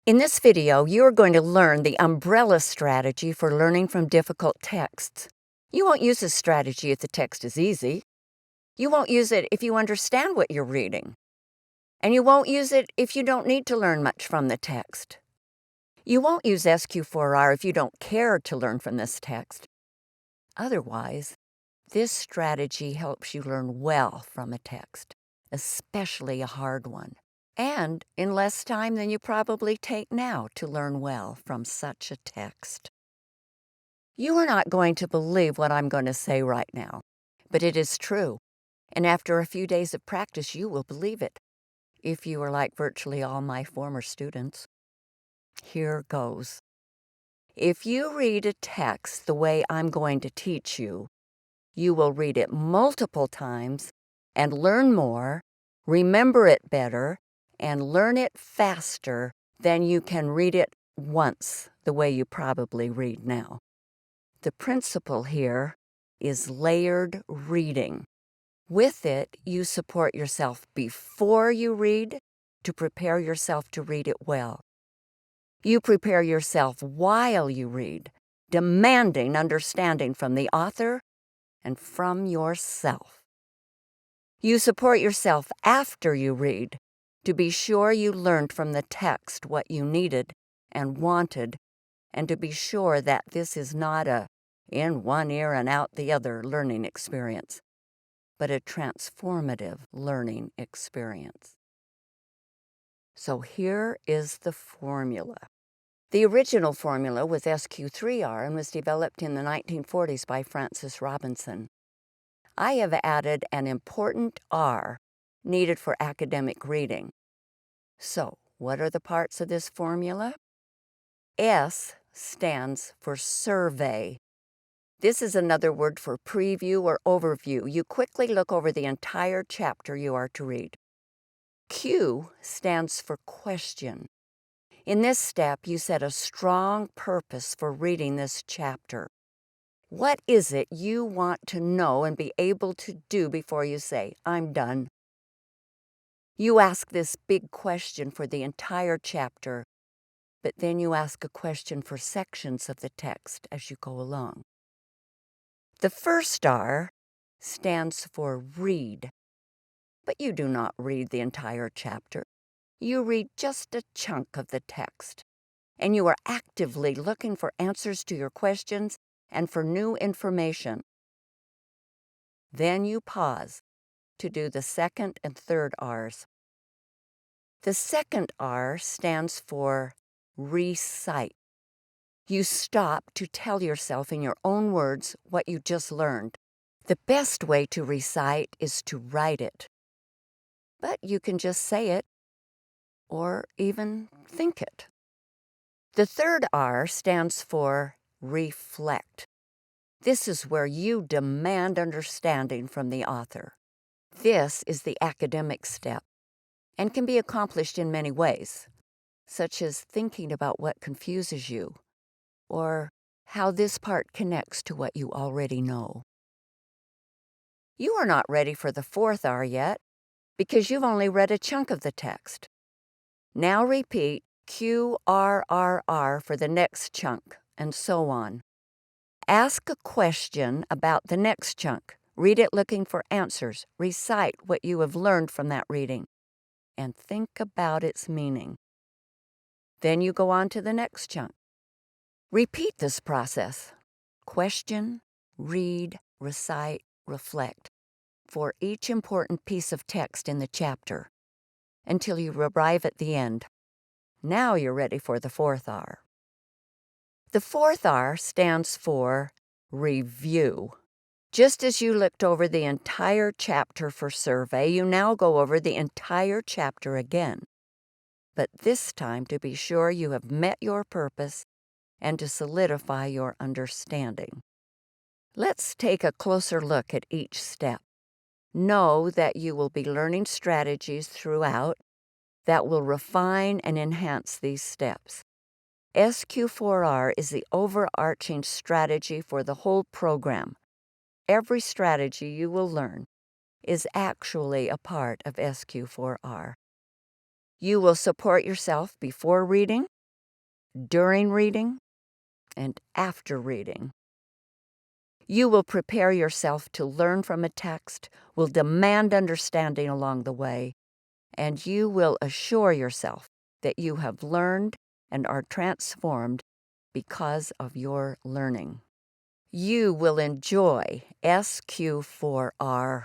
In this video, you are going to learn the umbrella strategy for learning from difficult texts. You won't use this strategy if the text is easy. You won't use it if you understand what you're reading. And you won't use it if you don't need to learn much from the text. You won't use SQ4R if you don't care to learn from this text. Otherwise, this strategy helps you learn well from a text, especially a hard one, and in less time than you probably take now to learn well from such a text. You are not going to believe what I'm going to say right now, but it is true, and after a few days of practice, you will believe it, if you are like virtually all my former students. Here goes. If you read a text the way I'm going to teach you, you will read it multiple times and learn more, remember it better, and learn it faster than you can read it once the way you probably read now. The principle here is layered reading. With it, you support yourself before you read to prepare yourself to read it well. You prepare yourself while you read, demanding understanding from the author and from yourself. You support yourself after you read to be sure you learned from the text what you needed and wanted, and to be sure that this is not a in one ear and out the other learning experience, but a transformative learning experience. So here is the formula. The original formula was SQ4R and was developed in the 1940s by Francis Robinson. I have added an important R needed for academic reading. So, what are the parts of this formula? S stands for survey. This is another word for preview or overview. You quickly look over the entire chapter you are to read. Q stands for question. In this step, you set a strong purpose for reading this chapter. What is it you want to know and be able to do before you say, I'm done? You ask this big question for the entire chapter, but then you ask a question for sections of the text as you go along. The first R stands for read, but you do not read the entire chapter. You read just a chunk of the text, and you are actively looking for answers to your questions and for new information. Then you pause to do the second and third R's. The second R stands for recite. You stop to tell yourself in your own words what you just learned. The best way to recite is to write it. But you can just say it or even think it. The third R stands for reflect. This is where you demand understanding from the author. This is the academic step and can be accomplished in many ways, such as thinking about what confuses you or how this part connects to what you already know. You are not ready for the fourth R yet because you've only read a chunk of the text. Now repeat QRRR for the next chunk, and so on. Ask a question about the next chunk. Read it looking for answers. Recite what you have learned from that reading, and think about its meaning. Then you go on to the next chunk. Repeat this process. Question, read, recite, reflect for each important piece of text in the chapter until you arrive at the end. Now you're ready for the fourth R. The fourth R stands for review. Just as you looked over the entire chapter for survey, you now go over the entire chapter again. But this time to be sure you have met your purpose and to solidify your understanding. Let's take a closer look at each step. Know that you will be learning strategies throughout that will refine and enhance these steps. SQ4R is the overarching strategy for the whole program. Every strategy you will learn is actually a part of SQ4R. You will support yourself before reading during reading, and after reading. You will prepare yourself to learn from a text, will demand understanding along the way, and you will assure yourself that you have learned and are transformed because of your learning. You will enjoy SQ4R